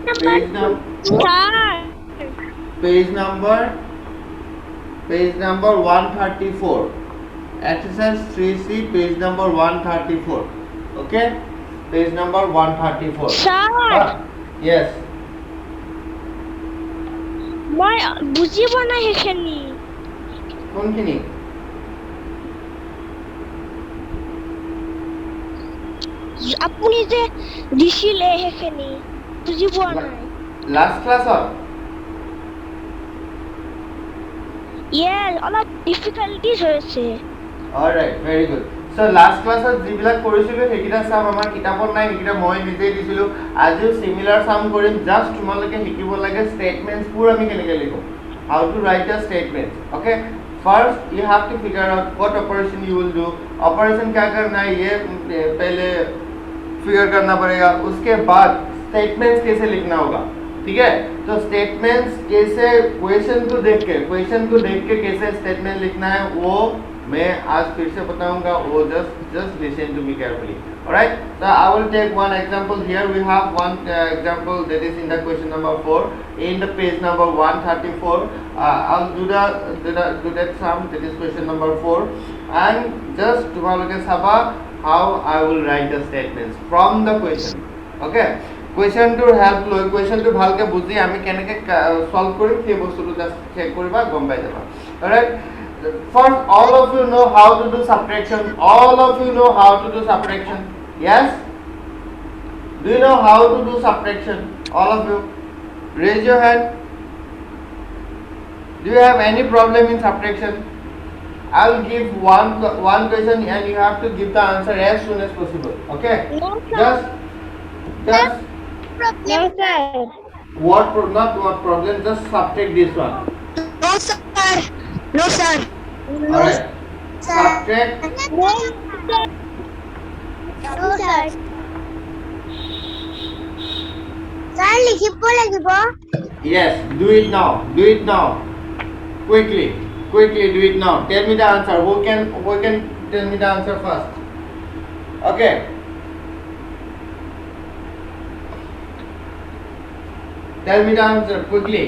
Page number. Sir. Page number. Page number 134. Exercise 3C, page number 134. Okay? Page number 134. Sir. Yes. মই বুজি পোৱা নাই সেইখিনি কোনখিনি? আপুনি যে দিছিলে সেইখিনি বুজি পোৱা নাই Last class on? Yes, অলপ ডিফিকাল্টিজ হৈছে Alright, very good. So last class যিবিলাক কৰিছিলো সেইকেইটা চাম আমাৰ কিতাপত নাই সেইকেইটা মই নিজে দিছিলো আজিও সিমিলাৰ সাম কৰিম জাস্ট তোমালোকে শিকিব লাগে স্টেটমেন্টস বোৰ আমি কেনেকৈ লিখো how to write a statement okay first you have to figure out what operation you will do operation क्या करना है ये पहले फिगर करना पड़ेगा उसके बाद स्टेटमेंट्स कैसे लिखना होगा ठीक है तो स्टेटमेंट्स कैसे क्वेश्चन को देख के कैसे स्टेटमेंट लिखना है वो मैं आज फिर से बताऊंगा वो just listen to me carefully alright so I will take one example here we have one example that is in the question number 4 in the page number 134 I'll do that sum that is question number 4 and just tomorrow saba how I will write the statements from the question okay question to help lo question to bhalke bujhi ami keneke solve korim সেই বস্তুটো just check কৰিবা গম পাই যাবা alright first all of you know how to do subtraction all of you know how to do subtraction yes do you know how to do subtraction all of you raise your hand do you have any problem in subtraction I'll give one question and you have to give the answer as soon as possible okay No, sir. just No, sir. not what problem just subtract this one No, sir. No, sir. No, alright sir. subtract No, sir. No, sir. Sir, লিখিব লাগিব yes do it now quickly do it now tell me the answer who can tell me the answer first okay tell me the answer quickly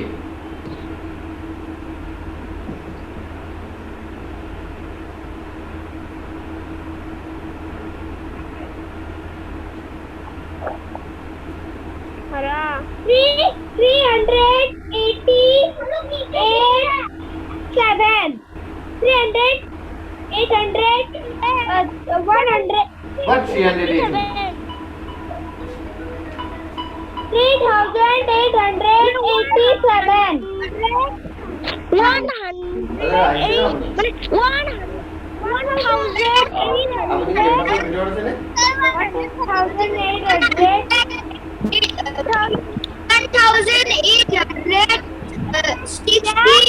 Hara. 388 7 300 800 100 what 380 3887 আপুনি কি লেপটপৰ ভিতৰত আছে নে 1867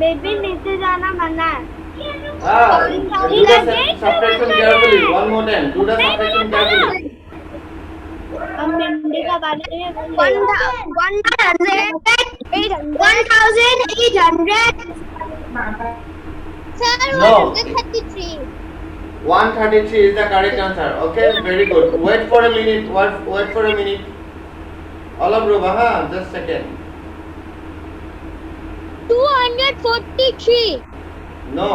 baby नीचे जाना मना do the subtraction carefully one more time do the subtraction carefully हम हिंदी का बारे में 1800 Sir, No. 133 133 is the correct answer okay very good wait for a minute wait for a minute all of you just second 243 no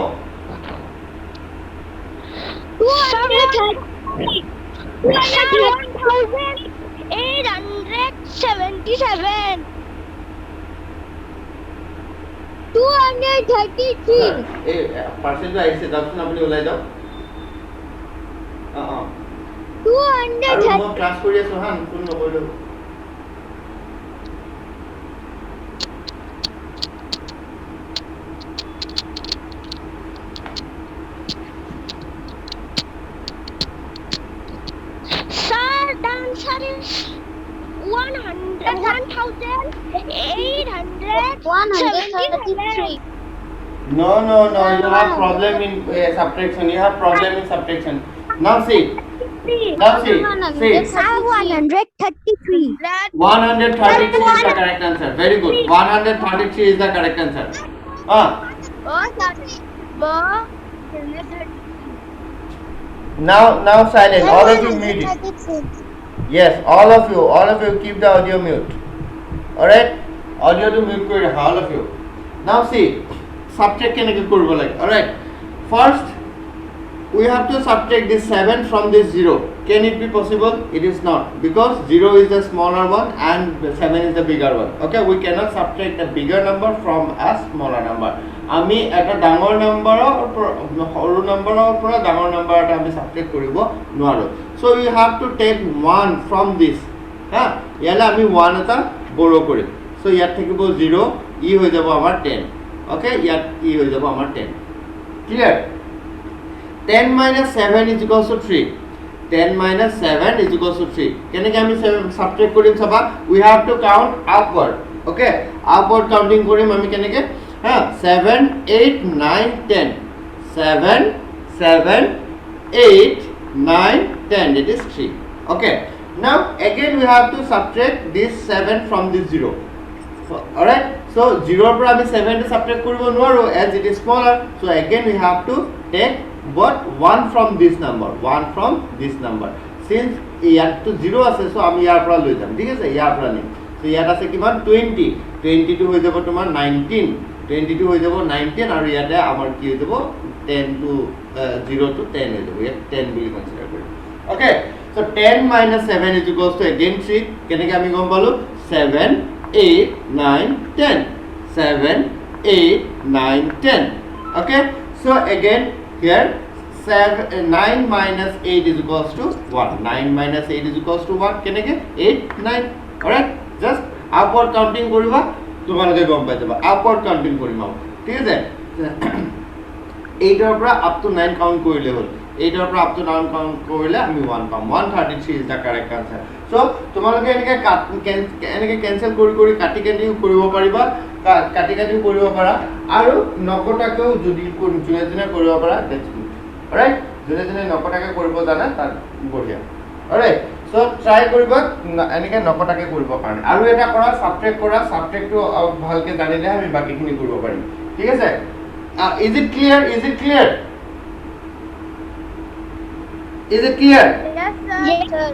1877 233 এই পাৰ্চেলটো আহিছে যাওকচোন আপুনি ওলাই যাওক আৰু 230 মই ক্লাছ কৰি আছো হা ফোন নকৰিলো Sir, the answer is 1873 no you have problem in subtraction you have problem in subtraction now see see 133 133 is the correct answer very good 133 is the correct answer now silent all of you mute it Yes, all of you keep the audio mute. Alright? Audio to mute kori rakha, all of you. Now see, subtract keneke koribo lage. Alright? First, we have to subtract this 7 from this 0. Can it be possible? It is not, because 0 is the smaller one and 7 is the bigger one. Okay, we cannot subtract a bigger number from a smaller number. আমি এটা ডাঙৰ নম্বৰৰ সৰু নম্বৰৰ পৰা ডাঙৰ number এটা আমি সাবট্ৰেক্ট কৰিব নোৱাৰো। So we have to take 1 from this. হা, ইয়ালে আমি 1 এটা বড় কৰিম। সো ইয়াত থাকিব 0, ই হৈ যাব আমাৰ 10। ওকে, ইয়াত ই হৈ যাব আমাৰ 10। Clear? 10 minus 7 is equals to 3. 10 minus 7 is equals to 3. Keneke ami subtract korim saba? We have to count upward. Okay? Upward counting korim ami keneke? 7, 8, 9, 10. 7, 7, 8, 9, 10. It is 3. Okay. Now again we have to subtract this 7 from this 0. Alright? So 0 পৰা আমি 7 to subtract কৰিব নোৱাৰো as it is smaller. So again we have to take but 1 from this number, 1 from this number. Since ইয়াত to 0 আছে, so আমি ইয়াৰ পৰা লৈ যাম, ঠিক আছে, ইয়াৰ পৰা নিম। So ইয়াত আছে কিমান 20, 22 হৈ যাব তোমাৰ 19, 22 হৈ যাব 19 আৰু ইয়াতে আমাৰ কি হৈ যাব 10 to 0 to 10 হৈ যাব, ইয়াত 10 বুলি consider Karim. Okay, so 10 minus 7 is equals to again 3. কেনেকৈ আমি গম পালো? 7, 8, 9, 10. 7, 8, 9, 10. Okay, so again here 9 minus 8 is equals to 1. 9 minus 8 is equals to 1. Keneke 8, 9. Alright, just upward counting koriba, tumaloke gom pai jaba. Upward counting korima, thik ase? 8 or pra up to 9 count korile hol. 8 or pra up to 9 count korile ami 1 pam. 133 is the correct answer. So tumaloke enike cancel kori kati koribo pariba, kati koribo para aru nokotake jodi june june koribo para. That's good. Alright, june june nokotake koribo jana tar bodhiya. Alright, so try koriba enike nokotake koribo karone aru eta kora subtract to bhalke janile ami baki khini koribo parim, thik ase? Is it clear? Is it clear? Is it clear? Yes, sir. Yes, sir.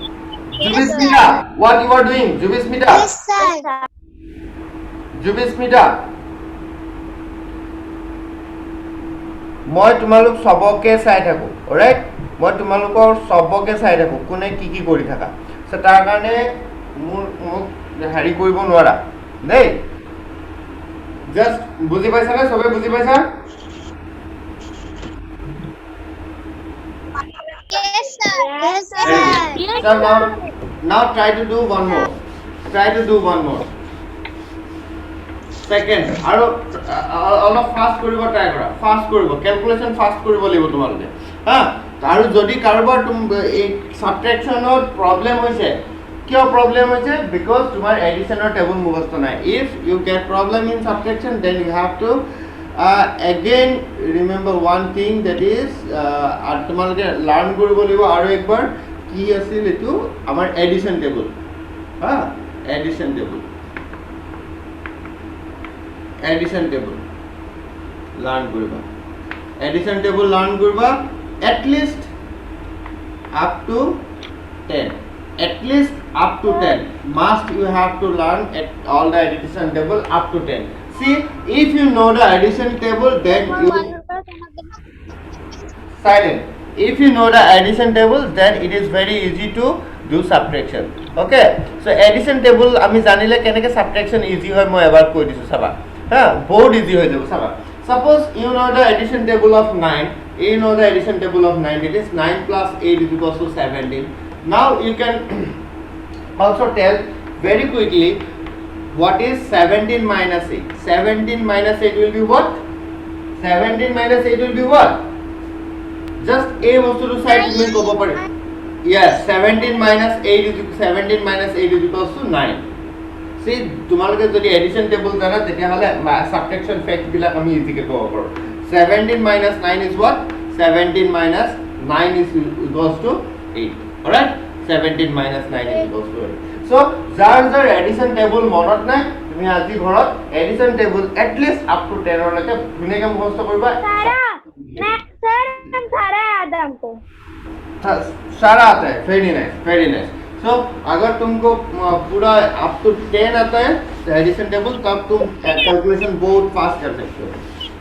Jubismita, what you are doing? Jubismita. Yes, sir. Jubismita. মই তোমালোক সবকে চাই থাকো, alright? মই তোমালোকৰ সবকে চাই থাকো কোনে কি কি কৰি থাকা। সো তাৰ কাৰণে মোক হাৰি কৰিব নোৱাৰা দেই। জাস্ট বুজি পাইছা না? সবে বুজি পাইছা? Yes, sir. Yes, sir. Yes, So now try to do one more. Try to do one more. Second, আৰু অলপ ফাস্ট কৰিব ট্ৰাই কৰা, ফাস্ট কৰিব, ক্যালকুলেশন ফাস্ট কৰিব লাগিব তোমালোকে। হা, আৰু যদি কাৰোবাৰ এই সাবট্ৰেকশনৰ প্ৰবলেম হৈছে, কিয় প্ৰবলেম হৈছে? বিকজ তোমাৰ এডিশনৰ টেবুল মুখস্থ নাই। If you get problem in subtraction then you have to again remember one thing, that is তোমালোকে লাৰ্ন কৰিব লাগিব আৰু একবাৰ কি আছিল এটো আমাৰ এডিশন টেবুল। হা, এডিশন টেবুল লাৰ্ন কৰিবা, এডিশন টেবুল লাৰ্ন কৰিবা at least up to 10, at least up to 10 must you have to learn at all the addition table up to 10. See, if you know the addition table then you silent. If you know the addition table then it is very easy to do subtraction. Okay, so addition table ami janile keneke subtraction easy hoy moi ebar koi disu saba. Ha, board easy hoy jabo saba. Suppose you know the addition table of 9, you know the addition table of 9, it is 9 plus 8 is equals to 17. Now you can also tell very quickly what is 17 minus 8. 17 minus 8 will be what? 17 minus 8 will be what? Just a bostu to side me kobo pare. Yes, 17 minus 8 is equals to 9. See, তোমালোকে যদি addition table জানা তেতিয়া হলে subtraction fact বিলাক আমি ইজিকে কব পাৰো। 17 minus 9 is what? 17 minus 9 is equals to 8. Alright? 17 minus 9 is equals to 8. So, যাৰ addition table মনত নাই, তুমি আজি ঘৰত addition table at least up to 10 লৈকে ধুনীয়াকৈ মুখস্থ কৰিবা। सारा मैं सर हम सारा याद है हमको। सारा आता है, very nice, very nice. सो अगर तुमको पूरा अप टू 10 आता है एडिशन टेबल तब तुम कैलकुलेशन बहुत फास्ट कर सकते हो,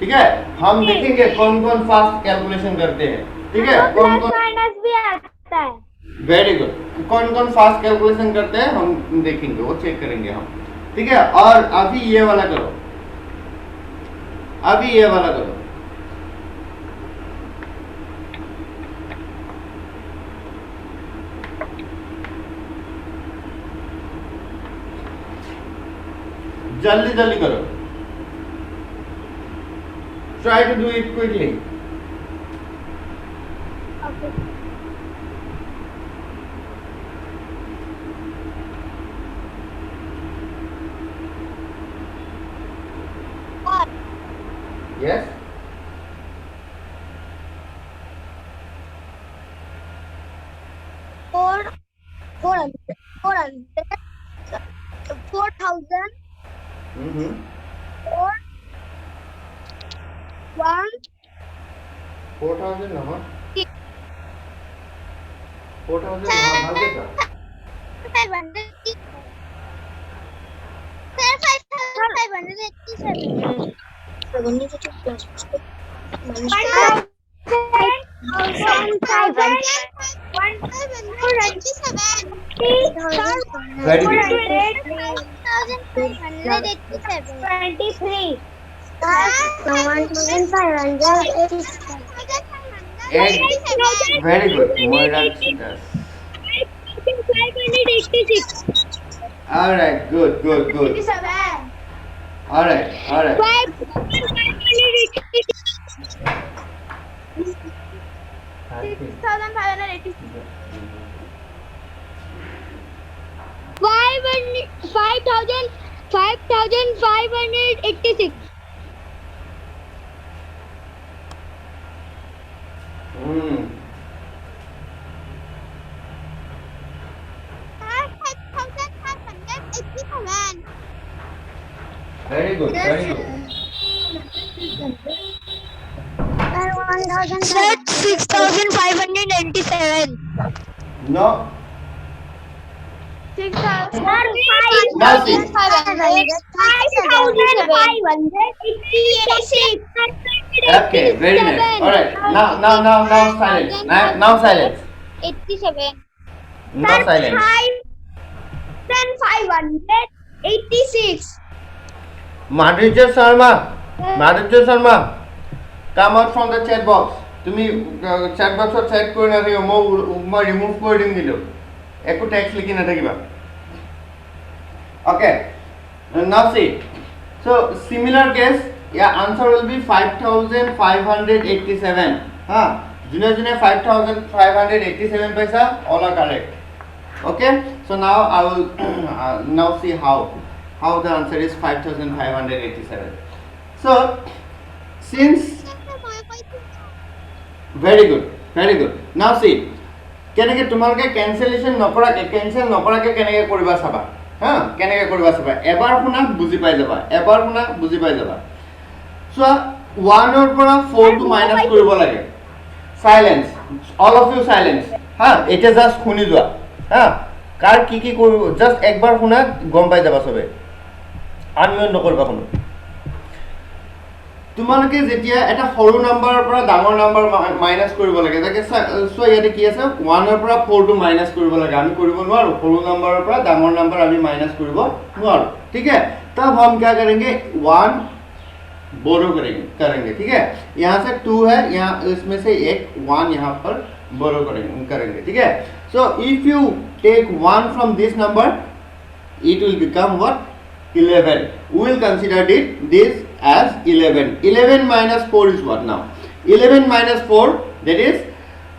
ठीक है। हम देखेंगे कौन कौन फास्ट कैलकुलेशन करते हैं, ठीक है। कौन प्लस कौन, माइनस भी आता है। वेरी गुड, कौन कौन फास्ट कैलकुलेशन करते हैं हम देखेंगे, वो चेक करेंगे हम, ठीक है। और अभी ये वाला करो, अभी ये वाला करो। जल्दी जल्दी करो, try to do it quickly. Okay. Yes? Four hundred, 4,000, Mm-hmm. 4,000 ना, हाँ? 4,000 हाँ, भागे का? 500, 587. Very good. 23. Very good. Moira Sitas. 586. All right. Good. All right. 5,586. Hmm. Very good. Set 6,587. No. Now see. 5,586. Okay. Very nice. All right. Now silence. Now silence. 87. Now silence. 5,586. Madhurya Sharma, come out from the chat box. তুমি chat box ত chat কৰি নাথাকিবা, মই remove কৰি দিম দিলো, একো text লিখি নাথাকিবা। Okay, now see. So similar case, your answer will be 5,587. যোনে 5,587 paisa, all are correct. Okay, so now I will now see how the answer is 5,587. So since very good. Now see, কেনেকে তোমালোকে cancellation নকৰাকে কেনেকে কৰিবা চাবা, কেনেকে কৰিবা চাবা, এবাৰ শুনা বুজি পাই যাবা। সো 1 ৰ পৰা 4 টো মাইনাস কৰিব লাগে। Silence, all of you silence, এটা জাস্ট শুনি যোৱা, কাৰ কি কৰিব জাস্ট একবাৰ শুনা গম পাই যাবা সবে, আনমিউট নকৰিবা কোনো। তোমালোকে যেতিয়া এটা সৰু নাম্বাৰৰ পৰা ডাঙৰ নাম্বাৰ মাইনাস কৰিব লাগে, তাকে সো ইয়াতে কি আছে 1 ৰ পৰা 4 টো মাইনাস কৰিব লাগে, আমি কৰিব নোৱাৰো। সৰু নাম্বাৰৰ পৰা ডাঙৰ নাম্বাৰ আমি মাইনাস কৰিব নোৱাৰো, ঠিক है। तब हम क्या करेंगे, 1 बोरो करेंगे, ठीक है। यहाँ से 2 है, यहाँ इसमें से एक 1 यहाँ पर बोरो करेंगे, ठीक है। So if you take 1 from this number, it will become what, 11. We will consider this as 11. 11 minus 4 is what now? 11 minus 4, that is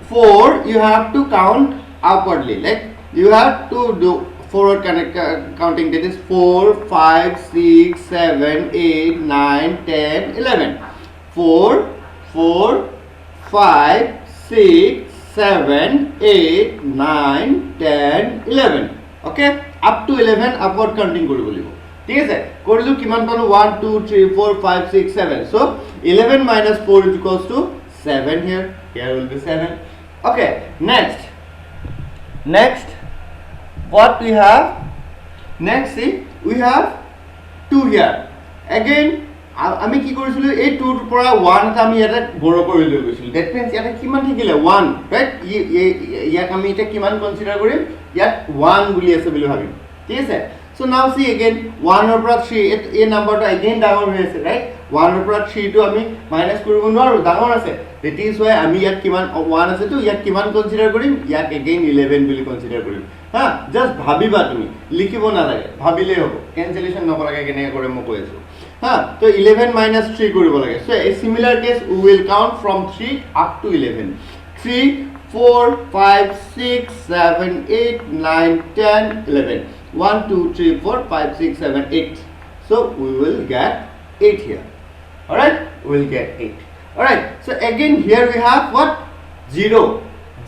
4 you have to count upwardly, like you have to do forward counting, that is 4, 5, 6, 7, 8, 9, 10, 11. 4, 5, 6, 7, 8, 9, 10, 11. Okay, up to 11 upward counting কৰিব লাগিব, ঠিক আছে। কৰিলো কিমান পালো, 1 2 3 4 5 6 7, so 11 minus 4 is equals to 7. Here will be 7. Okay, next what we have next, see we have 2 here again আমি কি কৰিছিলো এই 2 ৰ পৰা 1 টা আমি এটা বড় কৰি লৈ গৈছিলো that means এটা কিমান থাকিলে 1 right ইয়াক আমি এটা কিমান কনসিডাৰ কৰিম ইয়াত 1 বুলি আছে বুলি ভাবিম ঠিক আছে so now see again 1 ৰ পৰা 3 এই নাম্বাৰটো again ডাঙৰ হৈ আছে right 1 ৰ পৰা 3 টো আমি মাইনাস কৰিব নোৱাৰো ডাঙৰ আছে that is why আমি ইয়াত কিমান 1 আছে তো ইয়াক কিমান কনসিডাৰ কৰিম ইয়াক again 11 বুলি কনসিডাৰ কৰিম হা জাস্ট ভাবিবা তুমি লিখিব না লাগে ভাবিলে হ'ব ক্যান্সেলেশন নকৰাকে কেনে কৰিম মই কৈ আছো ha so 11 minus 3 কৰিব লাগে so a similar case we will count from 3 up to 11 3 4 5 6 7 8 9 10 11 1 2 3 4 5 6 7 8 so we will get 8 here all right we will get 8 all right so again here we have what 0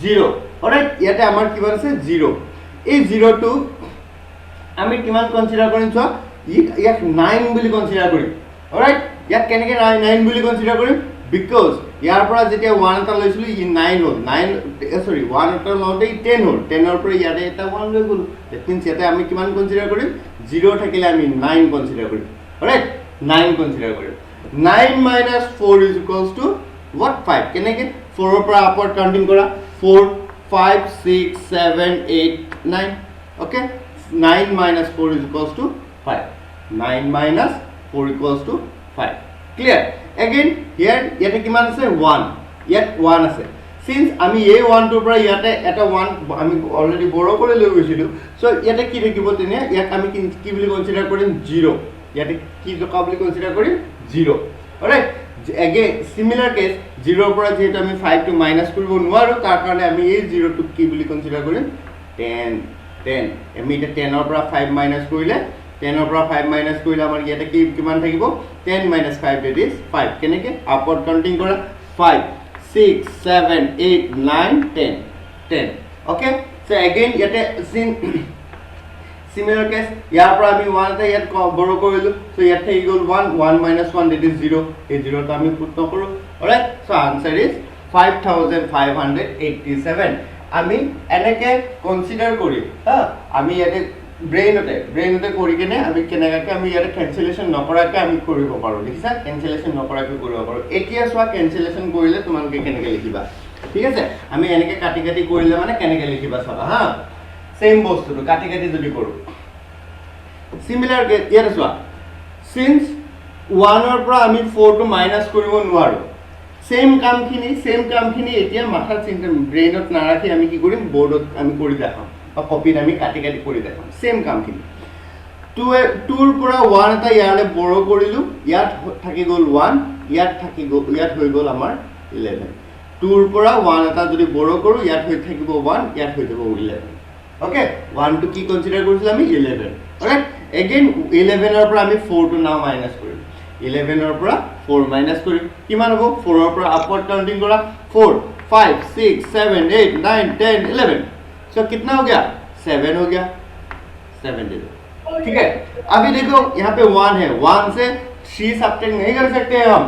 0 all right ইয়াতে আমাৰ কিমান আছে 0 এই 0 টো আমি কিমান consider কৰিম so ইয়াক 9 বুলি consider কৰিম alright ইয়াক কেনেকৈ 9 বুলি কনসিডাৰ কৰিম বিকজ ইয়াৰ পৰা যেতিয়া 1 এটা লৈছিলো ই 9 হ'ল 9 সৰি 1 এটা লওঁতে 10 হ'ল 10 ৰ পৰা ইয়াতে এটা 1 লৈ গ'ল দ্যাট মিন্স ইয়াতে আমি কিমান কনসিডাৰ কৰিম 0 থাকিলে আমি 9 consider Karim alright 9 consider Karim 9 minus 4 is equals to what 5 কেনেকৈ 4 ৰ পৰা আপওয়ার্ড কাউন্টিং কৰা 4 5 6 7 8 9 okay 9 minus 4 is equals to 5 9 minus 4 equals to 5 clear again here yate kiman ase 1 yet 1 ase since ami a 1 to pra yate eta 1 ami already boro kore loi goisilu so yate ki thakibo tene yak ami ki boli consider korim 0 yate ki joka boli consider korim 0 alright again similar case 0 pra jeto ami 5 to minus koribo nuaru tar karone ami ei 0 to ki boli consider korim 10 10 ami eta 10 or pra 5 minus korile 10 ৰ পৰা 5 minus কৰিলে আমাৰ ইয়াতে কি কিমান থাকিব 10 minus 5 that is 5 কেনেকৈ upward counting কৰা 5 6 7 8 9 10 10 okay so again ইয়াতে similar case ইয়াৰ পৰা আমি 1 এটা ইয়াত বড় কৰিলো so ইয়াত থাকি গ'ল 1 1 minus 1 that is 0 এই 0 টো আমি পুট নকৰো alright so answer is 5587 আমি এনেকে কনসিডাৰ কৰি হা আমি ইয়াতে ব্ৰেইনতে কৰি কেনে আমি কেনেকৈ আমি ইয়াতে ক্যান্সেলেশন নকৰাকে আমি কৰিব পাৰো দেখিছা ক্যান্সেলেশন নকৰাকে কৰিব পাৰো এতিয়া সোৱা ক্যান্সেলেশন কৰিলে তোমালোকে কেনেকৈ লিখিবা ঠিক আছে আমি এনেকৈ কাটি কাটি কৰিলে মানে কেনেকৈ লিখিবা চাবা হা সেম বস্তুটো কাটি কাটি যদি কৰো সিমিলাৰ ইয়াতে সোৱা সিন্স 1 ৰ পৰা আমি 4 টো মাইনাস কৰিব নোৱাৰো সেম কামখিনি এতিয়া মাথাত চিন্তা ব্ৰেইনত নাৰাখি আমি কি কৰিম বোৰ্ডত আমি কৰি দেখাম বা কপিত আমি কাটি কাটি কৰি দেখাম সেম কামখিনি 2 ৰ পৰা 1 এটা ইয়ালে বড় কৰিলো ইয়াত থাকি গ'ল 1 ইয়াত হৈ গ'ল আমাৰ 11 2 ৰ পৰা 1 এটা যদি বড় কৰো ইয়াত হৈ থাকিব 1 ইয়াত হৈ যাব 11 ওকে 1 টো কি কনসিডাৰ কৰিছিল আমি 11 অলৰাইট अगेन 11 ৰ পৰা আমি 4 টো নাও মাইনাস কৰিম 11 ৰ পৰা 4 মাইনাস কৰিম কিমান হ'ব 4 ৰ পৰা আপওয়ার্ড কাউন্टिंग কৰা 4 5 6 7 8 9 10 11 so कितना हो गया 7 हो गया 7 दे दो ठीक है अभी देखो यहाँ पे 1 है 1 से 3 सब्ट्रैक्ट नहीं कर सकते हम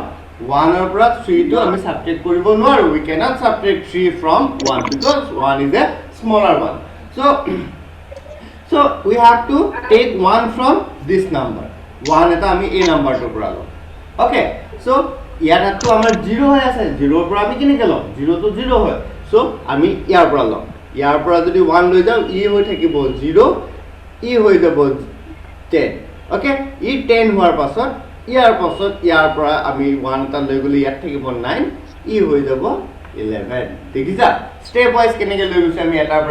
1 और प्लस 3 तो हमें सब्ट्रैक्ट करिबो নোৱাৰো we cannot subtract 3 from 1 because 1 is a smaller one so we have to take 1 from this number 1 এটা আমি এই নাম্বাৰটো পৰা লম okay so ইয়াত তো আমাৰ 0 হৈ আছে 0 ৰ পৰা আমি কেনেকৈ লম 0 তো 0 হয় so আমি ইয়াৰ পৰা লম ইয়াৰ পৰা যদি 1 লৈ যাও ই হৈ থাকিব 0 ই হৈ যাব 10 ওকে ই 10 হোৱাৰ পাছত ইয়াৰ পৰা আমি 1 টা লৈ গলি ইয়াত থাকিব 9 ই হৈ যাব 11 দেখিছা স্টেপ ওয়াইজ কেনেকৈ লৈ গৈছে আমি এটাৰ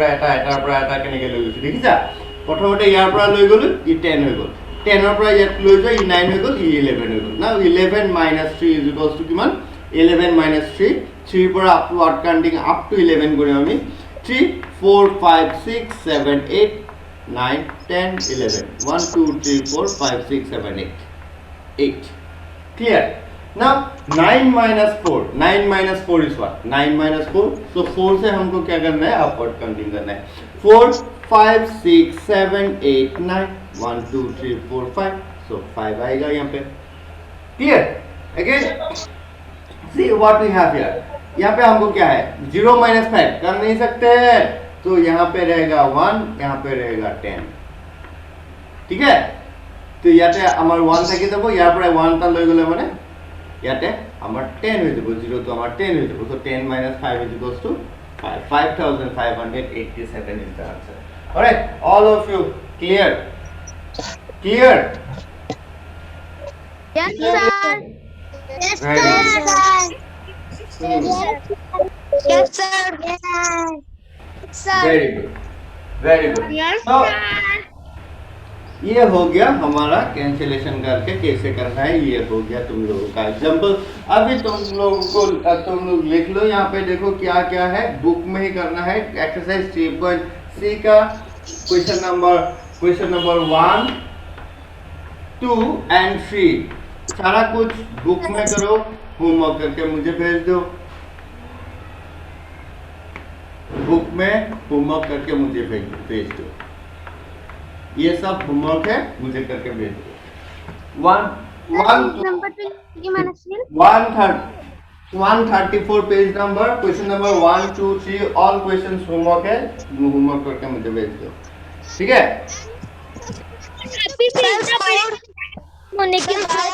পৰা এটা কেনেকৈ লৈ গৈছে দেখিছা প্ৰথমতে ইয়াৰ পৰা লৈ গলো ই 10 হৈ গল 10 ৰ পৰা ইয়াত লৈ যাই ই 9 হৈ গল ই 11 হৈ গল নাও 11 minus 3 is equals to কিমান 11 minus 3 3 পৰা আপওয়ার্ড কাউন্টিং আপ টু 11 কৰিম আমি 3 4 5 6 7 8 9 10 11 1 2 3 4 5 6 7 8 clear now 9 minus 4 is what 9 minus 4 so 4 से हमको क्या करना है अपवर्ड काउंटिंग करना है 4 5 6 7 8 9 1 2 3 4 5 so 5 आएगा यहाँ पे clear again see what we have here यहाँ पे हमको क्या है 0 minus 5 कर नहीं सकते तो यहाँ पे रहेगा 1, यहाँ पे रहेगा 10, ठीक है। तो ইয়াতে আমাৰ 1 থাকি যাব, ইয়াৰ পৰা 1 টা লৈ গলে মানে ইয়াতে আমাৰ 10 হৈ যাব, 0 তো আমাৰ 10 হৈ যাব। So 10 minus 5 is equals to 5. 5587 is the answer. All right, all of you clear? Clear? Yes, sir. Yes, Very good. sir. Yes, sir. Yes, sir. Very good. Very good. Yes, So, sir. ये हो गया हमारा cancellation करके कैसे करना है, ये हो गया तुम लोगों का एग्जाम्पल। अभी तुम लोग लिख लो, यहाँ पे देखो क्या क्या है, बुक में ही करना है। एक्सरसाइज 3.C का क्वेश्चन नंबर 1, 2 and 3 सारा कुछ बुक में करो, होमवर्क करके मुझे भेज दो। बुक में होमवर्क करके मुझे भेज दो। ये सब होमवर्क है, मुझे करके भेज दो। 134 page number, question number 1, 2, 3 all question homework है, होमवर्क करके मुझे भेज दो, ठीक है। होने के बाद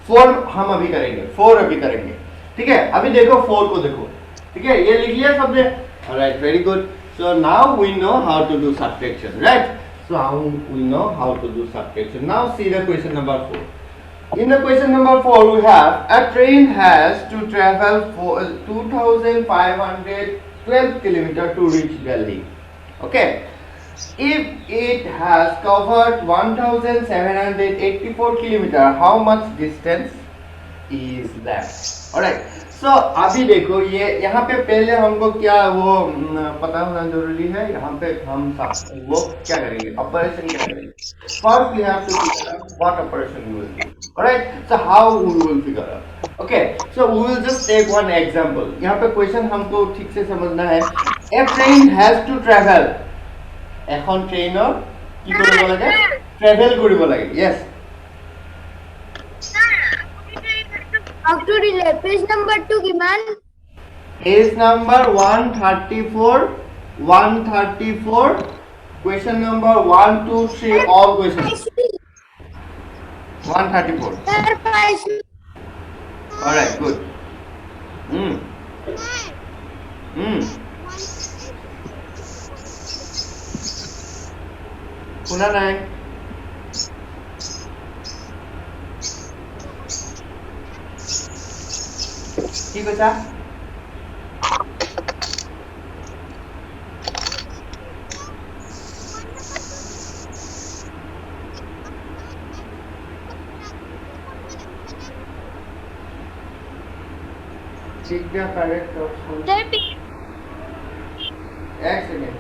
4 हम अभी करेंगे, 4 अभी करेंगे, ठीक है। अभी देखो 4 को देखो, ठीक है, ये लिख लिया सबने। Alright, very good. So now we know how to do subtraction, right? So how we know how to do subtraction. Now see the question number 4. In the question number 4 we have a train has to travel for 2512 kilometers to reach Delhi. Okay. If it has covered 1784 kilometers, how much distance is that? Alright. So अभी देखो ये यहाँ पे पहले हमको क्या वो पता होना जरूरी है। यहाँ पे हम वो क्या करेंगे, ऑपरेशन क्या करेंगे। First we have to figure out what operation we will do. Alright. So how we will figure out. Okay. So we will just take one example. यहाँ पे क्वेश्चन हमको ठीक से समझना है। A train has to travel. এখন ট্ৰেইনৰ কি কৰিব লাগে, ট্ৰেভেল কৰিব লাগে। Yes. How to relate? Page number 2 किमान? Page number 134, question number 1, 2, 3 all questions. 134. Sir, 5. All right, good. শুনা নাই? কি কৈছা? Take the correct option. sir, एक सेकेंड।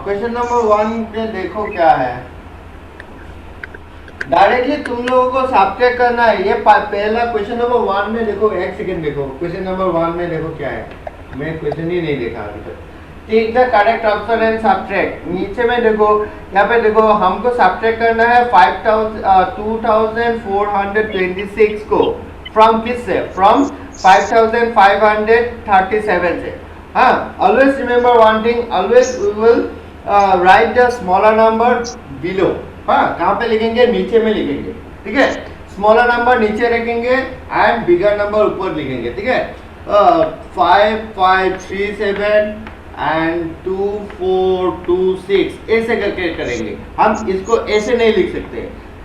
क्वेश्चन नंबर 1 पे देखो क्या है। डायरेक्टली तुम लोगों को सब्ट्रैक्ट करना है। ये पहला क्वेश्चन नंबर 1 में देखो, एक सेकंड देखो, क्वेश्चन नंबर 1 में देखो क्या है। मैं क्वेश्चन ही नहीं देखा अभी तक। Take the correct option and subtract. नीचे में देखो, यहाँ पे देखो हमको सब्ट्रैक्ट करना है 2426 को फ्रॉम किस से, फ्रॉम 5537 से। हाँ, always remember one thing, always we will write the smaller number below. हाँ, कहाँ पे लिखेंगे, नीचे में लिखेंगे, ठीक है। स्मॉलर नंबर नीचे रखेंगे एंड बिगर नंबर ऊपर लिखेंगे, ठीक है। 5537 एंड 2426 ऐसे करके करेंगे। हम इसको ऐसे नहीं लिख सकते,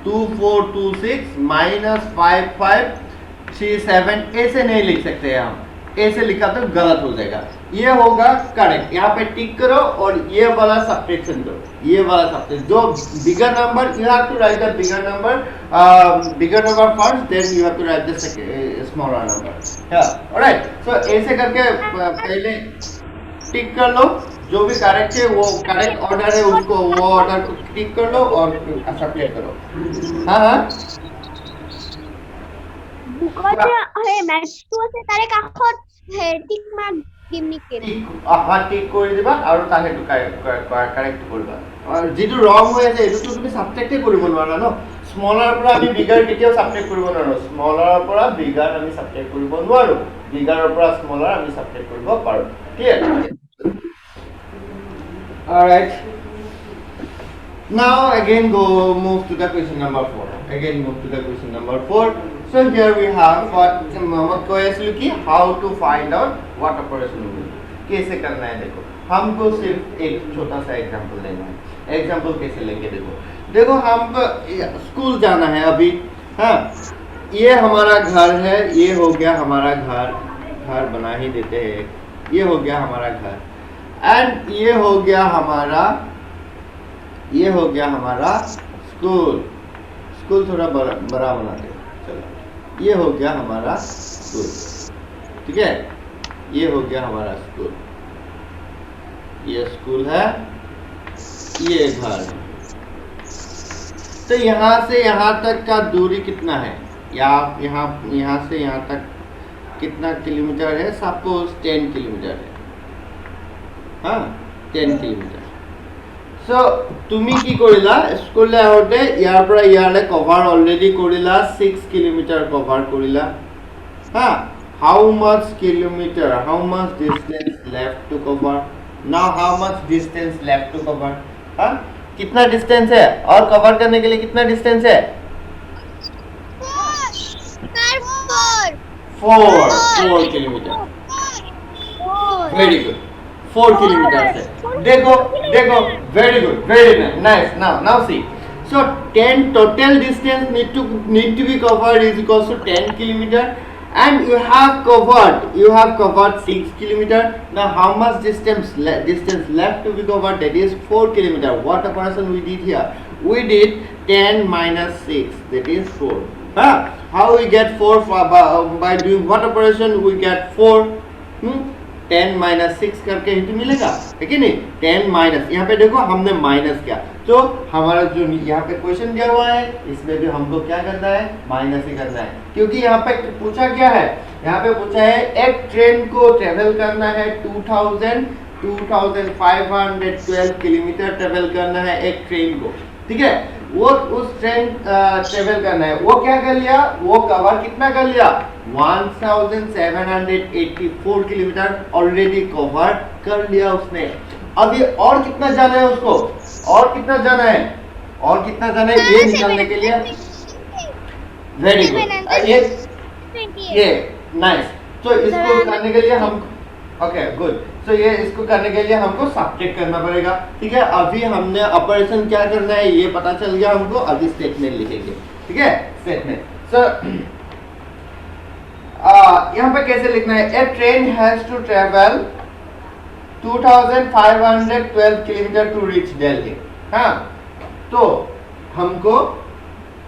2426 माइनस 5537 ऐसे नहीं लिख सकते हम। ऐसे लिखा तो गलत हो जाएगा। ये होगा करेक्ट। यहाँ पे टिक करो और ये वाला सब्ट्रैक्शन करो, ये वाला सब्ट्रैक्शन। जो bigger number, you have to write the bigger number first, then you have to write the smaller number. Alright, so ऐसे करके पहले टिक कर लो। जो भी करेक्ट है वो करेक्ट ऑर्डर है, उसको वो ऑर्डर को टिक कर लो और सब्ट्रैक्ट करो। हाँ हाँ, বুকতে হে ম্যাথটো আছে তাৰে কাষত হে টিক মাৰ্ক দিম নেকি? টিক কৰি দিবা আৰু তাৰ সেইটো কাৰেক্ট কৰিবা। আৰু যিটো ৰং হৈ আছে এইটো তুমি সাবজেক্টে কৰিব নোৱাৰা ন। স্মলাৰ পৰা আমি বিগাৰ কেতিয়াও সাবট্ৰেক্ট কৰিব নোৱাৰো স্মলাৰৰ পৰা বিগাৰ আমি সাবট্ৰেক্ট কৰিব নোৱাৰো বিগাৰৰ পৰা স্মলাৰ আমি সাবট্ৰেক্ট কৰিব পাৰো clear alright now again move to the question number 4 so here we have what mama कहसिलु कि how to find out what operation will कैसे करना है देखो हमको सिर्फ एक छोटा सा एग्जांपल लेना है एग्जांपल कैसे लेंगे देखो हमको स्कूल जाना है अभी हाँ ये हमारा घर है ये हो गया हमारा घर बना ही देते हैं ये हो गया हमारा घर एंड ये हो गया हमारा स्कूल थोड़ा बड़ा बना दे चलो ये हो गया हमारा स्कूल ठीक है ये हो गया हमारा स्कूल ये स्कूल है ये घर है तो यहाँ से यहाँ तक का दूरी कितना है यहाँ से यहाँ तक कितना किलोमीटर है सपोज 10 किलोमीटर है हाँ 10 किलोमीटर सो तुमी की करिला स्कूल आउटे यार পৰা ইয়ালে কভার অলরেডি করিলা 6 কিলোমিটার কভার করিলা हाँ how much kilometer how much distance left to cover now how much distance left to cover हाँ कितना डिस्टेंस है और कवर करने के लिए कितना डिस्टेंस है 4 किलोमीटर वेरी गुड 4 kilometers है देखो very good very nice now see so 10 total distance need to be covered is equals to 10 kilometer and you have covered 6 kilometer now how much distance left to be covered that is 4 kilometer what operation we did here we did 10 minus 6 that is 4 how we get 4 by doing what operation we get 4 10 minus 6 करके ही तो मिलेगा है कि नहीं 10 minus यहाँ पे देखो हमने माइनस किया तो हमारा जो यहाँ पे क्वेश्चन दिया हुआ है इसमें भी हमको क्या करना है माइनस ही करना है क्योंकि यहाँ पे पूछा क्या है यहाँ पे पूछा है एक ट्रेन को ट्रेवल करना है 2512 किलोमीटर ट्रेवल करना है एक ट्रेन को ठीक है वो उस ट्रेन ट्रेवल करना है वो क्या कर लिया वो कवर कितना कर लिया 1784 किलोमीटर ऑलरेडी कवर कर लिया उसने अभी और कितना जाना है उसको और कितना जाना है ये निकालने के लिए वेरी गुड ये नाइस तो इसको करने के लिए हम ओके गुड सो ये इसको करने के लिए हमको सब्ट्रैक्ट करना पड़ेगा ठीक है अभी हमने ऑपरेशन क्या करना है ये पता चल गया हमको अभी स्टेटमेंट लिखेंगे ठीक है स्टेटमेंट सो यहाँ पे कैसे लिखना है a train has to travel 2512 kilometre to reach Delhi हाँ तो हमको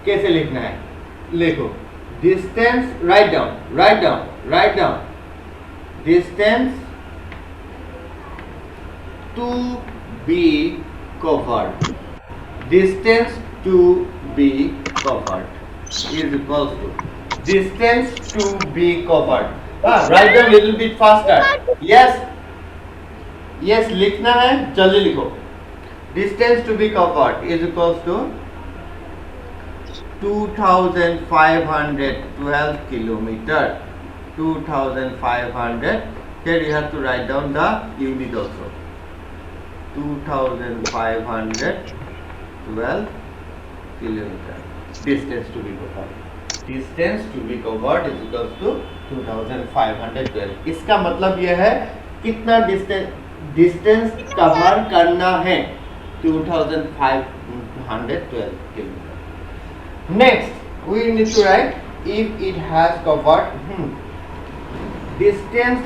कैसे लिखना है लिखो distance write down distance to be covered distance to be covered is equals to distance to be covered write down little bit faster yes लिखना है जल्दी लिखो distance to be covered is equals to 2512 kilometer 2500 here you have to write down the unit also 2512 kilometer distance to be covered is equals to 2512 इसका मतलब यह है कितना distance cover करना है 2512 kilometer next we need to write if it has covered distance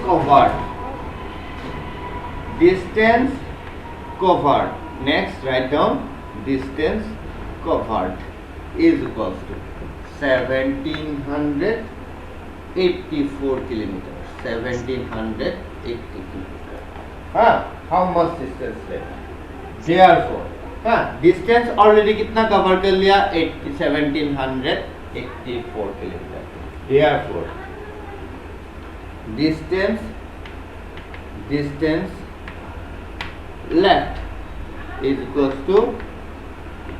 covered next write down distance covered is equals to 1784 kilometers 1780 kilometers how much distance left therefore distance already कितना cover कर लिया 1784 kilometers therefore distance left is equals to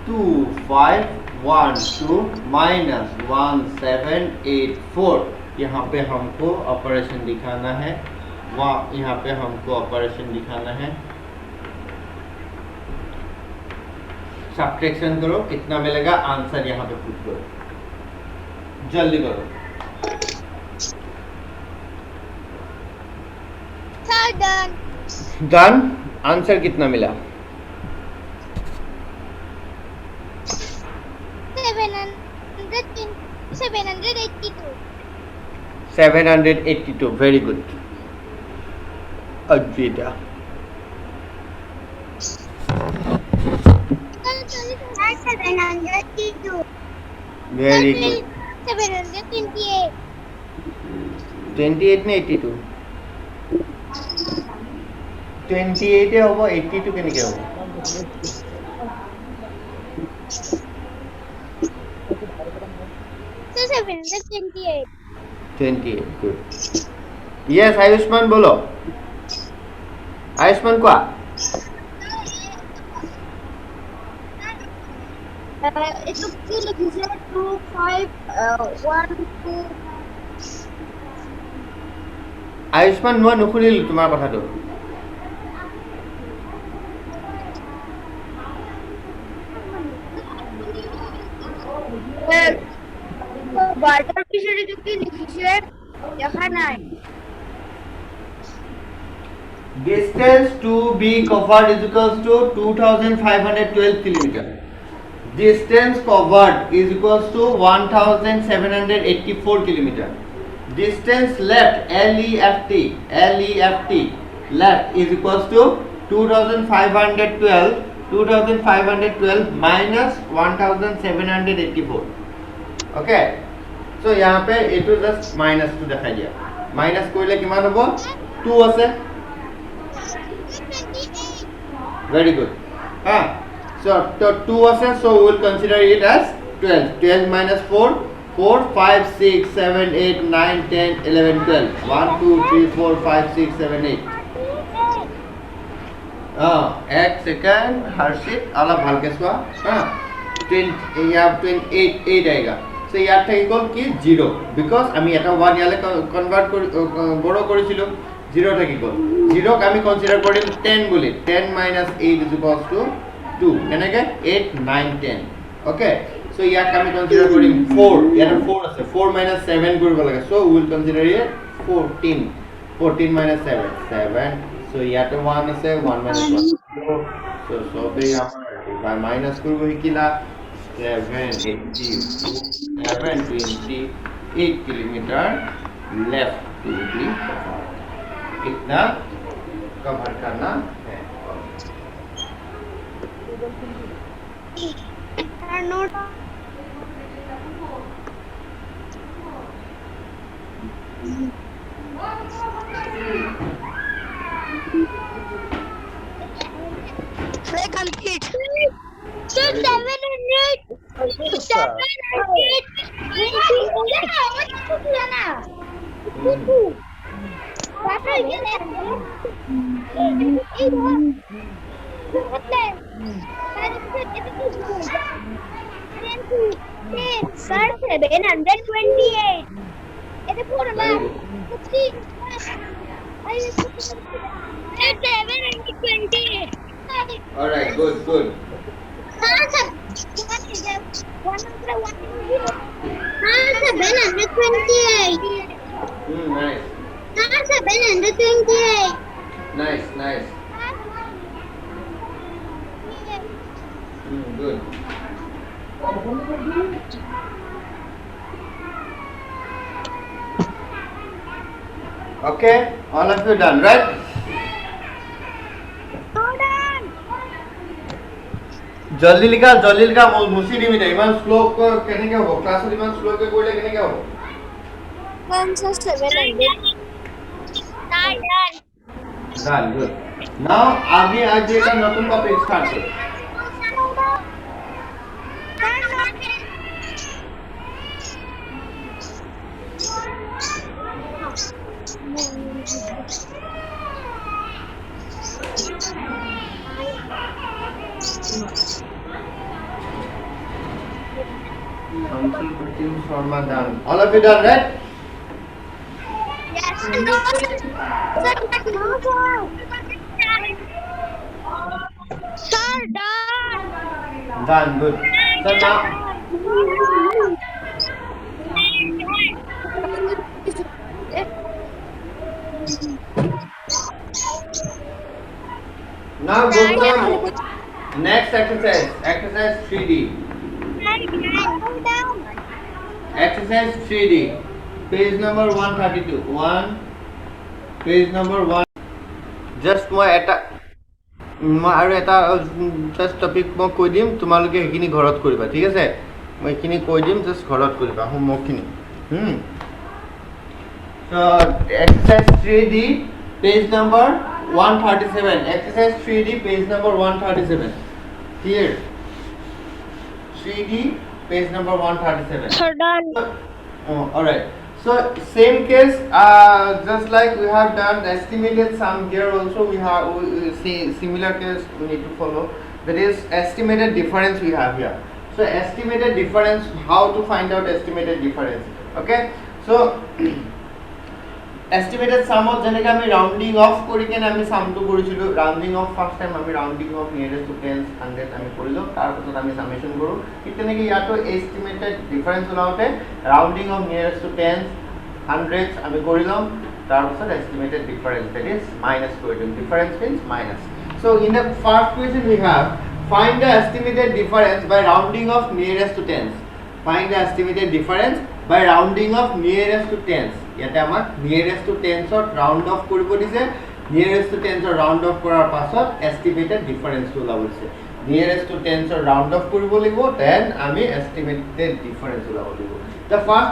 2512 12 minus 1784। यहाँ पे हमको operation दिखाना है, यहाँ पे हमको ऑपरेशन दिखाना है। सब्ट्रैक्शन करो, कितना मिलेगा आंसर यहाँ पे पुट करो, जल्दी करो। डन। आंसर कितना मिला? 782। Very good Advaita. Very good. 28 ने 82? 28 এ হ'ব, 82 কেনেকৈ হ'ব? 28 good. Yes, आयुष्मान बोलो। आयुष्मान क्या? Itu kira bisa 2 5 1 2 आयुष्मान মই নুশুনিলো তোমাৰ কথাটো। বার্টার বিষয়ে যদি লিখিছে দেখা নাই। Distance to be covered is equals to 2512 kilometer. Distance covered is equals to 1784 kilometer. Distance left, LEFT left is equals to 2512 minus 1784. Okay, so यहाँ पे ये तो just minus 2 दिखाई दिया। माइनस कोइले किमान होबो? 2 আছে। Very good. हाँ, so 2 আছে, so we will consider it as 12. 12 minus 4, 4 5 6 7 8 9 10 11 12 1 2 3 4 5 6 7 8। एक सेकंड हर्षित अलग ভালকে চোৱা। हाँ, 28 आएगा। So ইয়াত থাকি গ'ল কি 0, বিকজ আমি এটা 1 ইয়ালে কনভার্ট কৰি বড় কৰিছিলো, 0 থাকি গ'ল। 0 ক আমি consider Karim 10 bully. 10 minus 8 is equals to 2, এনেকে 8 9 10। ওকে, so ইয়াক আমি কনসিডার কৰিম 4, ইয়াত 4 আছে, 4 minus 7 কৰিব লাগে, so we will consider it 14। 14 minus 7 7, so ইয়াত 1 আছে, 1 minus 1 so সবে আমাৰ মাইনাস কৰিব শিকিলা। 728 kilometre left to be cover. कितना कवर करना है? complete. 700 All right, good good। Nice. Nice nice। Good। Okay, all of you done, right? जल्दी लिखा मुसी दिम इटा इमान स्लो केनेके हो क्लासत इमान स्लो के কৰিলে কেনেকে হ'ব? 700 Done, good। Now आगे आज एक नতুন टपिक स्टार्ट करो। Anshul Pratim Sharma done. All of you done, right? Yes. No, sir. Sir, no, sir. Sir, done. Done, good. So now, now go to the next exercise. Exercise 3D. Exercise 3D. Page number 132. Page number 1. Just মই আৰু এটা just topic মই কৈ দিম, তোমালোকে সেইখিনি ঘৰত কৰিবা, ঠিক আছে? মই এইখিনি কৈ দিম, জাষ্ট ঘৰত কৰিবা হোমৱৰ্কখিনি। So exercise 3D, page number 137. Exercise 3D, page number 137. Clear? 3D, page number 137. Sir, done. All right. So same case, just like we have done estimated sum, here also we see similar case we need to follow. That is estimated difference we have here. So estimated difference, how to find out estimated difference? Okay. So estimated sum of jeneka ami rounding off kori ken ami sum to korichilu. Rounding off first time ami rounding off nearest to tens, hundred ami korilo, tar pasot ami summation koru. Itteneki yato estimated difference olaute rounding of nearest to tens, hundreds ami korilom, tar pasot estimated difference, that is minus korilom. Difference means minus. So in the first question we have find the estimated difference by rounding of nearest to tens. Find the estimated difference by rounding of nearest to tens. ইয়াতে আমাক nearest to tens or round off কৰিব দিছে, nearest to tens or round off কৰাৰ পাছত estimated difference টো ওলাব দিছে। nearest to tens or round off কৰিব লাগিব, then আমি estimated difference ওলাব লাগিব। The first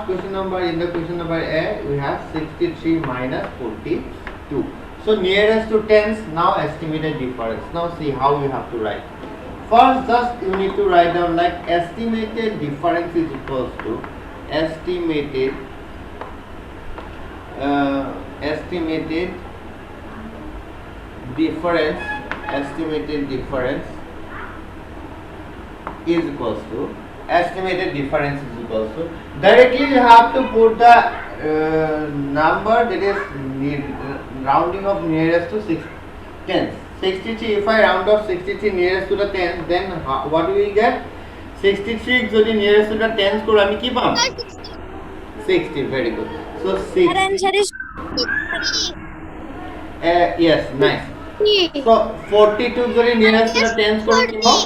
question number in the question number A, we have 63 minus 42. So nearest to tens, now estimated difference. Now see how we have to write. First, just you need to write down like estimated difference is equals to estimated difference is equals to directly you have to put the number that is rounding of nearest to tens. 63, if I round off 63 nearest to the tens, then what do we get? 63 যদি nearest to the tens কৰো আমি কি পাম? 60, very good. So 60. answer is Yes, nice. So 42 যদি nearest to the tens কৰো কি পাম?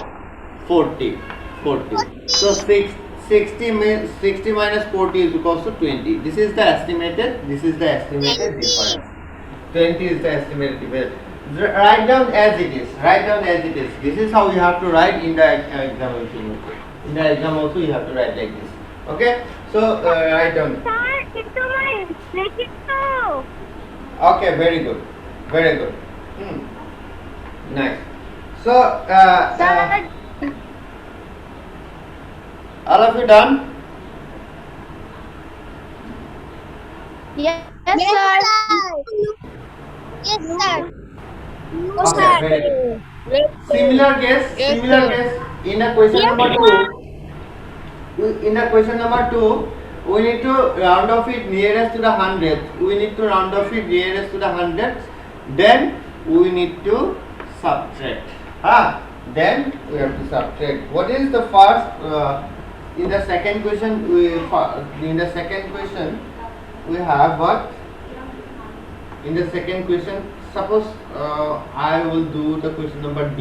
40. So 60 minus 40 is equals to 20. This is the estimated difference. 20 is the estimated difference. Write down as it is. This is how you have to write in the exam also. In the exam also you have to write like this. Okay? So write down. Sir, it's my making too. Okay, very good. Nice. So Sir, all of you done? yes, sir. Yes, sir. Okay, very good. Similar case in the question number 2. In the question number 2, we need to round off it nearest to the hundredths. Then we need to subtract. Then we have to subtract. What is the first? In the second question, we have what? In the second question, suppose I will do the question number D.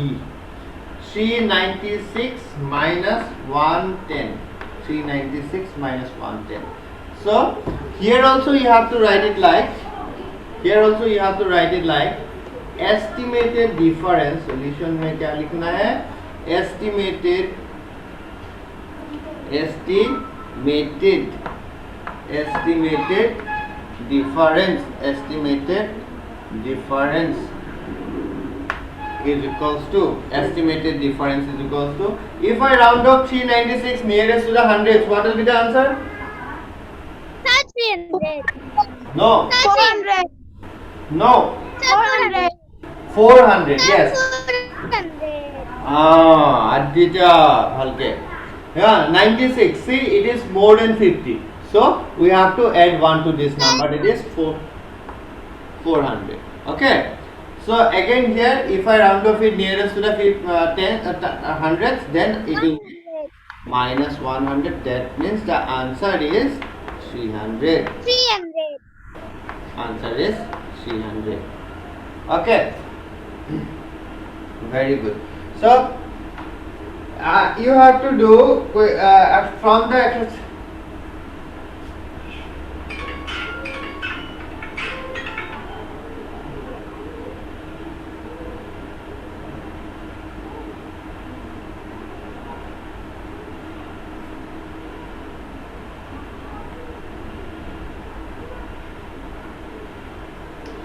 396 minus 110. So here also you have to write it like estimated difference. Solution में क्या लिखना है? Estimated difference is equals to if I round off 396 nearest to the hundreds, what will be the answer? 300. No. 400. No. 400. 400. Yes. 400. Aditya, bhalke. Yeah, 96. See, it is more than 50. So we have to add 1 to this number. It is 400. Okay. So again here, if I round off it nearest to the hundreds, then it will be minus 100. That means the answer is 300. 300. Answer is 300. Okay. Very good. So you have to do from the exercise.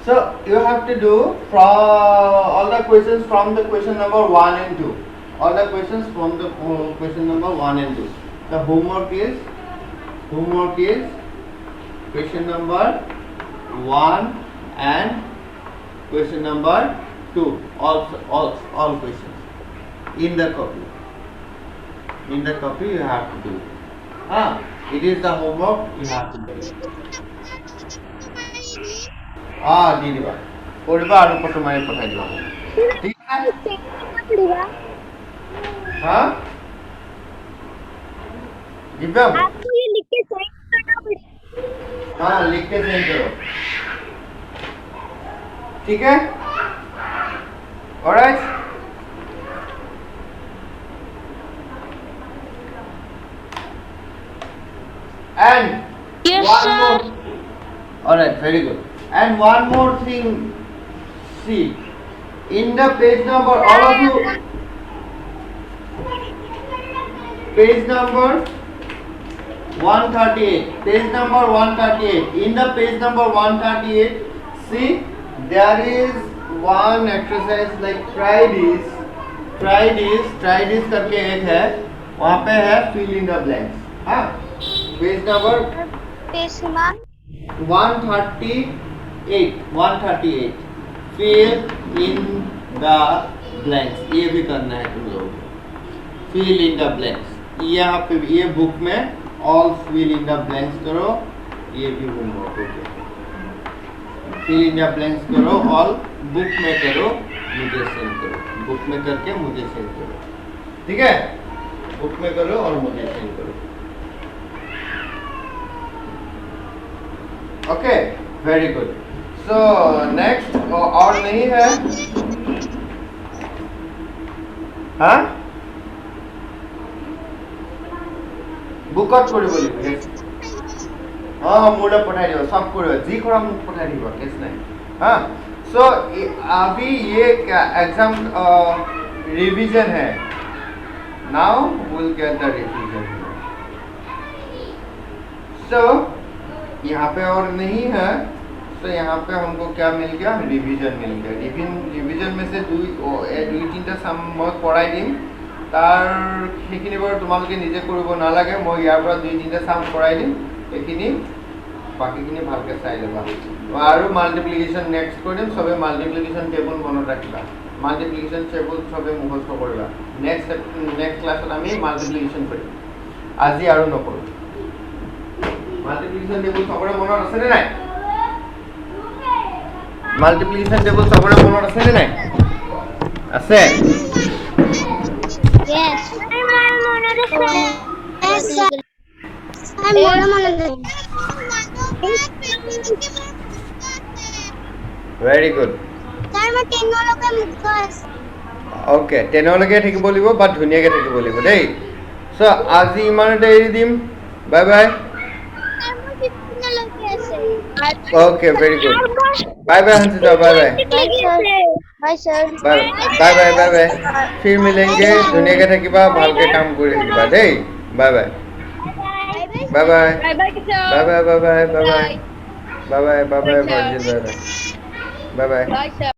So you have to do from all the questions from the question number 1 and 2. All the questions from the question number 1 and 2. The homework is question number 1 and question number 2. All questions in the copy. In the copy you have to do. It is the homework you have to do. দি দিবা কৰিবা আৰু photo মাৰি পঠাই দিবা ঠিক আছে हाँ दिव्यम आपको ये लिख के साइन करना पड़ेगा हाँ लिख के सेंड करो ठीक है alright and Yes, one sir. more alright very good and one more thing see in the page number all of you page number 138 page number 138 in the page number 138 see there is one exercise like try this करके एक है वहाँ पे है fill in the blanks हाँ page number page number 138 fill in the blanks ये भी करना है तुम लोगों को fill in the blanks यहाँ पे ये बुक में all fill in the blanks करो ये भी होमवर्क हो गया fill in the blanks करो all बुक में करो मुझे सेंड करो बुक में करके मुझे सेंड करो ठीक है बुक में करो और मुझे सेंड करो okay very good so next और नहीं है हाँ बुकआउट কৰিব লাগিব मोड़े पठाई दियो सब करो जी करा मुझे पठाई दियो केस नहीं हाँ सो अभी ये एग्जाम रिवीजन है now will get the revision so यहाँ पे और नहीं है तो यहाँ पे हमको क्या मिल गया रिवीजन मिल गया रिवीजन में से दुई तीनटा साम मैं पढ़ाई दिम तार সেইখিনি বাৰু তোমালোকে নিজে কৰিব নালাগে মই ইয়াৰ পৰা দুই তিনটা সাম পঢ়াই দিম এইখিনি বাকিখিনি ভালকে চাই লবা আৰু মাল্টিপ্লিকেশন নেক্সট কৰি দিম সবে মাল্টিপ্লিকেশন টেবল মনত ৰাখিবা মাল্টিপ্লিকেশন টেবল সবে মুখস্থ কৰিবা নেক্সট ক্লাছত আমি মাল্টিপ্লিকেশন কৰিম আজি আৰু নকৰো মাল্টিপ্লিকেশন টেবল সবৰে মনত আছে নে নাই মাল্টিপ্লিকেশন টেবল সবৰে মনত আছে নে নাই আছে यस मैं मने Yes, sir. I'm more very good Sir, मैं 10 लोग मुक्त আছে ओके 10 लगे থাকিব লাগিব বা ধুনিয়াকে থাকিব লাগিব দেই সো আজি ইমানতে এৰি দিম বাই বাই सर मैं 15 लोग আছে okay very good bye bye Hansita bye bye Bye, sir. Bye bye bye bye फिर मिलेंगे धुनियाके থাকিবা ভালকে কাম কৰি থাকিবা দেই bye bye bye bye Bye, bye, sir. Bye bye bye bye bye bye bye bye bye bye bye bye bye Bye, sir.